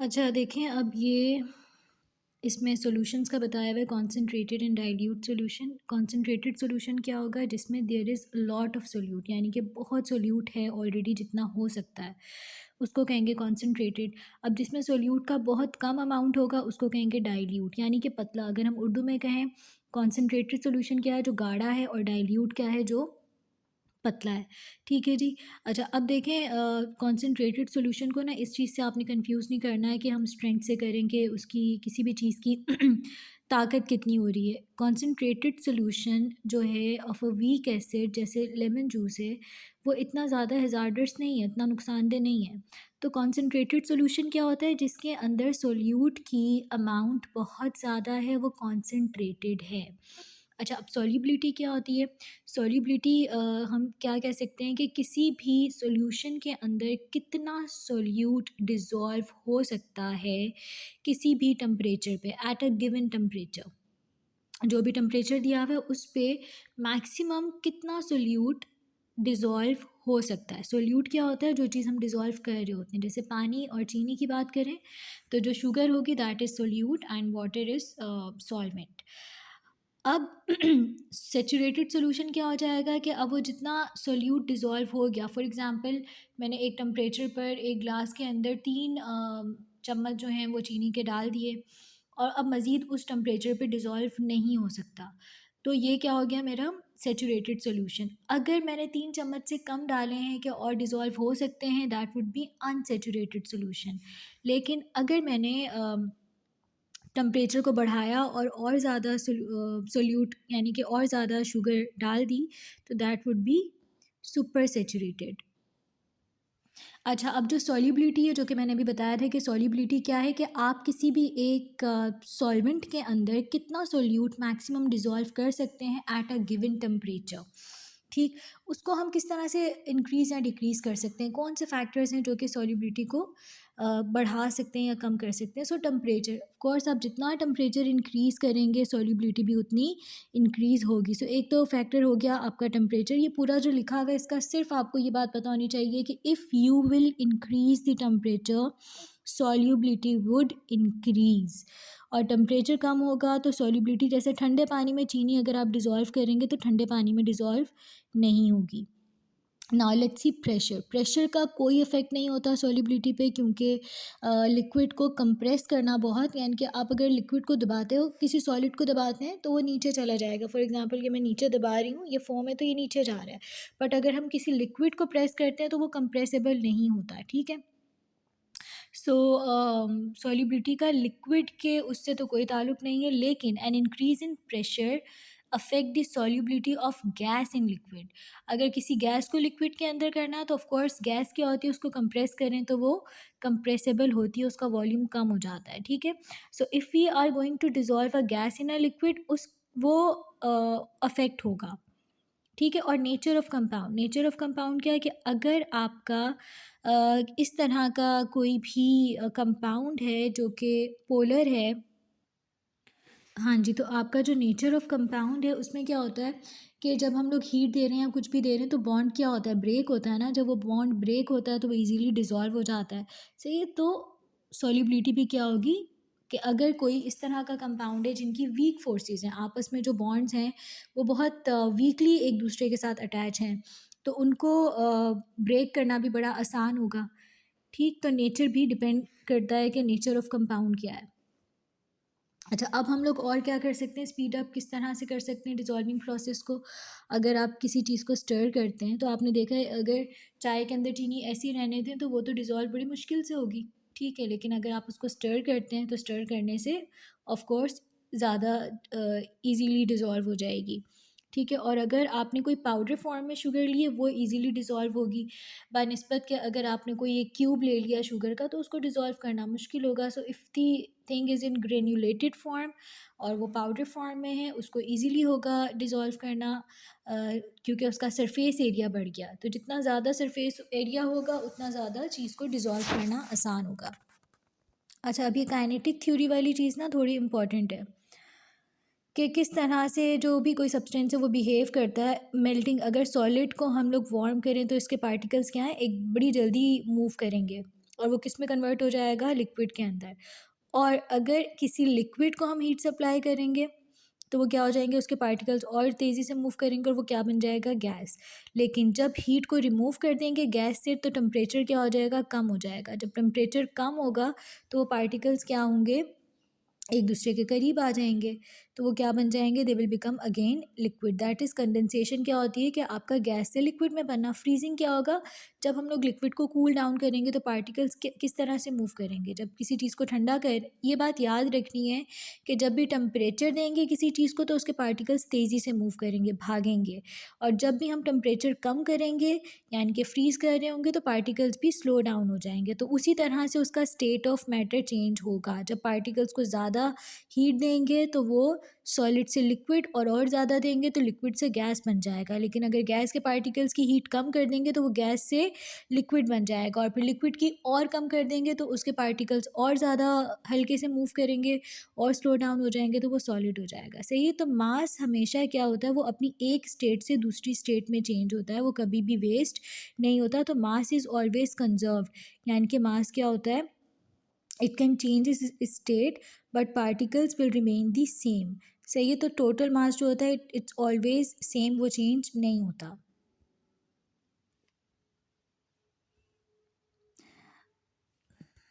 अच्छा देखें, अब ये इसमें सॉल्यूशंस का बताया हुआ है, concentrated and dilute solution. Concentrated solution क्या होगा? जिसमें there is lot of solute, यानी कि बहुत सॉल्यूट है ऑलरेडी जितना हो सकता है, उसको कहेंगे कॉन्सेंट्रेटेड। अब जिसमें सॉल्यूट का बहुत कम अमाउंट होगा उसको कहेंगे डाइल्यूट, यानी कि पतला। अगर हम उर्दू में कहें कॉन्सेंट्रेटेड सॉल्यूशन क्या है, जो गाढ़ा है, और डाइल्यूट क्या है, जो पतला है। ठीक है जी। अच्छा, अब देखें कॉन्सेंट्रेटेड सॉल्यूशन को ना इस चीज़ से आपने कंफ्यूज नहीं करना है कि हम स्ट्रेंथ से करेंगे उसकी किसी भी चीज़ की ताकत कितनी हो रही है। कॉन्सेंट्रेटेड सॉल्यूशन जो है ऑफ अ वीक एसिड, जैसे लेमन जूस है, वो इतना ज़्यादा हैज़ार्डस नहीं है, इतना नुकसानदेह नहीं है। तो कॉन्सेंट्रेटेड सॉल्यूशन क्या होता है? जिसके अंदर सोल्यूट की अमाउंट बहुत ज़्यादा है, वो कॉन्सेंट्रेटेड है। अच्छा, अब सॉल्युबिलिटी क्या होती है? सॉल्युबिलिटी हम क्या कह सकते हैं कि किसी भी सॉल्यूशन के अंदर कितना सॉल्यूट डिज़ोल्व हो सकता है किसी भी टेम्परेचर पे, एट अ गिवन टेम्परेचर। जो भी टेम्परेचर दिया हुआ है उस पे मैक्सिमम कितना सॉल्यूट डिज़ोल्व हो सकता है। सॉल्यूट क्या होता है? जो चीज़ हम डिज़ोल्व कर रहे होते हैं। जैसे पानी और चीनी की बात करें तो जो शुगर होगी that is solute and water is solvent. अब सैचुरेटेड सॉल्यूशन क्या हो जाएगा कि अब वो जितना सोल्यूट डिज़ोल्व हो गया, फॉर एग्ज़ाम्पल मैंने एक टेम्परेचर पर एक ग्लास के अंदर 3 चम्मच जो हैं वो चीनी के डाल दिए, और अब मज़ीद उस टेम्परेचर पे डिज़ोल्व नहीं हो सकता। तो ये क्या हो गया मेरा सैचुरेटेड सॉल्यूशन। अगर मैंने 3 चम्मच से कम डाले हैं कि और डिज़ोल्व हो सकते हैं, that would be unsaturated solution. लेकिन अगर मैंने टेम्परेचर को बढ़ाया और ज़्यादा सोल्यूट यानी कि और ज़्यादा शुगर डाल दी, तो that would be super saturated. अच्छा, अब जो सॉल्युबिलिटी है, जो कि मैंने अभी बताया था कि सॉल्युबिलिटी क्या है, कि आप किसी भी एक सॉल्वेंट के अंदर कितना सोल्यूट मैक्सिमम डिज़ोल्व कर सकते हैं एट अ गिवन टेम्परेचर। ठीक, उसको हम किस तरह से इंक्रीज़ या डिक्रीज़ कर सकते हैं, कौन से फैक्टर्स हैं जो कि सॉल्युबिलिटी को बढ़ा सकते हैं या कम कर सकते हैं। सो टेम्परेचर, ऑफ कोर्स आप जितना टेम्परेचर इंक्रीज़ करेंगे सॉल्युबिलिटी भी उतनी इंक्रीज़ होगी। सो एक तो फैक्टर हो गया आपका टेम्परेचर। ये पूरा जो लिखा हुआ है इसका सिर्फ आपको ये बात पता होनी चाहिए कि if you will increase the temperature solubility would increase. और टेम्परेचर कम होगा तो सॉल्युबिलिटी, जैसे ठंडे पानी में चीनी अगर आप डिज़ोल्व करेंगे तो ठंडे पानी में डिज़ोल्व नहीं होगी। Now let's see pressure. Pressure का कोई इफ़ेक्ट नहीं होता सॉल्युबिलिटी पे, क्योंकि लिक्विड को कंप्रेस करना बहुत, यानी कि आप अगर लिक्विड को दबाते हो, किसी सॉलिड को दबाते हैं तो वो नीचे चला जाएगा। फॉर एग्जांपल कि मैं नीचे दबा रही हूँ, ये फोम है तो ये नीचे जा रहा है। बट अगर हम किसी लिक्विड को प्रेस करते हैं तो वो कंप्रेसेबल नहीं होता है। ठीक है। सो सॉल्युबिलिटी का लिक्विड के उससे तो कोई ताल्लुक नहीं है, लेकिन an increase in pressure affect the solubility of gas in liquid. अगर किसी गैस को लिक्विड के अंदर करना है तो ऑफ कोर्स गैस क्या होती है, उसको कंप्रेस करें तो वो कंप्रेसेबल होती है, उसका वॉल्यूम कम हो जाता है। ठीक है। So if we are going to dissolve a gas in a liquid, उस वो अफेक्ट होगा। ठीक है। और nature of compound, nature of compound क्या है कि अगर आपका इस तरह का कोई भी कंपाउंड है जो कि पोलर है, हाँ जी, तो आपका जो नेचर ऑफ कंपाउंड है उसमें क्या होता है कि जब हम लोग हीट दे रहे हैं या कुछ भी दे रहे हैं तो बॉन्ड क्या होता है, ब्रेक होता है ना। जब वो बॉन्ड ब्रेक होता है तो वो इजीली डिसॉल्व हो जाता है। सही है। तो सॉल्युबिलिटी भी क्या होगी कि अगर कोई इस तरह का कंपाउंड है जिनकी वीक फोर्सेस हैं, आपस में जो बॉन्ड्स हैं वो बहुत वीकली एक दूसरे के साथ अटैच हैं, तो उनको ब्रेक करना भी बड़ा आसान होगा। ठीक, तो नेचर भी डिपेंड करता है कि नेचर ऑफ कंपाउंड क्या है। अच्छा, अब हम लोग और क्या कर सकते हैं, स्पीड अप किस तरह से कर सकते हैं डिज़ोल्विंग प्रोसेस को। अगर आप किसी चीज़ को स्टर करते हैं तो आपने देखा है अगर चाय के अंदर चीनी ऐसी रहने दें तो वो तो डिज़ोल्व बड़ी मुश्किल से होगी। ठीक है। लेकिन अगर आप उसको स्टर करते हैं तो स्टर करने से ऑफ कोर्स ज़्यादा ईज़िली डिज़ोल्व हो जाएगी। ठीक है। और अगर आपने कोई पाउडर फॉर्म में शुगर ली है वो ईज़िली डिज़ोल्व होगी बानिस्बत के अगर आपने कोई एक क्यूब ले लिया शुगर का तो उसको डिज़ोल्व करना मुश्किल होगा। So if the thing is in granulated form और वो पाउडर फॉर्म में है, उसको ईज़िली होगा डिज़ोल्व करना, क्योंकि उसका सरफेस एरिया बढ़ गया। तो जितना ज़्यादा सरफेस एरिया होगा उतना ज़्यादा चीज़ को डिज़ोल्व करना आसान होगा। अच्छा, अब ये काइनेटिक थ्योरी वाली चीज़ ना थोड़ी इम्पॉर्टेंट है कि किस तरह से जो भी कोई सब्सटेंस है वो बिहेव करता है मेल्टिंग। अगर सॉलिड को हम लोग वार्म करें तो इसके पार्टिकल्स क्या हैं, एक बड़ी जल्दी मूव करेंगे और वो किस में कन्वर्ट हो जाएगा, लिक्विड के अंदर। और अगर किसी लिक्विड को हम हीट सप्लाई करेंगे तो वो क्या हो जाएंगे, उसके पार्टिकल्स और तेज़ी से मूव करेंगे और वो क्या बन जाएगा, गैस। लेकिन जब हीट को रिमूव कर देंगे गैस से तो टेम्परेचर क्या हो जाएगा, कम हो जाएगा। जब टेम्परेचर कम होगा तो वो पार्टिकल्स क्या होंगे, एक दूसरे के करीब आ जाएंगे, तो वो क्या बन जाएंगे, they will become again liquid. That is condensation. क्या होती है कि आपका गैस से लिक्विड में बनना। फ्रीजिंग क्या होगा, जब हम लोग लिक्विड को कूल डाउन करेंगे तो पार्टिकल्स किस तरह से मूव करेंगे, जब किसी चीज़ को ठंडा कर, ये बात याद रखनी है कि जब भी टेम्परेचर देंगे किसी चीज़ को तो उसके पार्टिकल्स तेज़ी से मूव करेंगे, भागेंगे। और जब भी हम टेम्परेचर कम करेंगे यानी कि फ्रीज़ कर रहे होंगे तो पार्टिकल्स भी स्लो डाउन हो जाएंगे। तो उसी तरह से उसका स्टेट ऑफ मैटर चेंज होगा। जब पार्टिकल्स को ज़्यादा हीट देंगे तो वो सॉलिड से लिक्विड, और ज़्यादा देंगे तो लिक्विड से गैस बन जाएगा। लेकिन अगर गैस के पार्टिकल्स की हीट कम कर देंगे तो वो गैस से लिक्विड बन जाएगा, और फिर लिक्विड की और कम कर देंगे तो उसके पार्टिकल्स और ज़्यादा हल्के से मूव करेंगे और स्लो डाउन हो जाएंगे तो वो सॉलिड हो जाएगा। सही है। तो मास हमेशा क्या होता है, वो अपनी एक स्टेट से दूसरी स्टेट में चेंज होता है, वो कभी भी वेस्ट नहीं होता। तो मास इज़ ऑलवेज कंजर्व्ड, यानी कि मास क्या होता है, it can change its state but particles will remain the same। सही है। तो टोटल मास जो होता है इट्स ऑलवेज सेम, वो चेंज नहीं होता।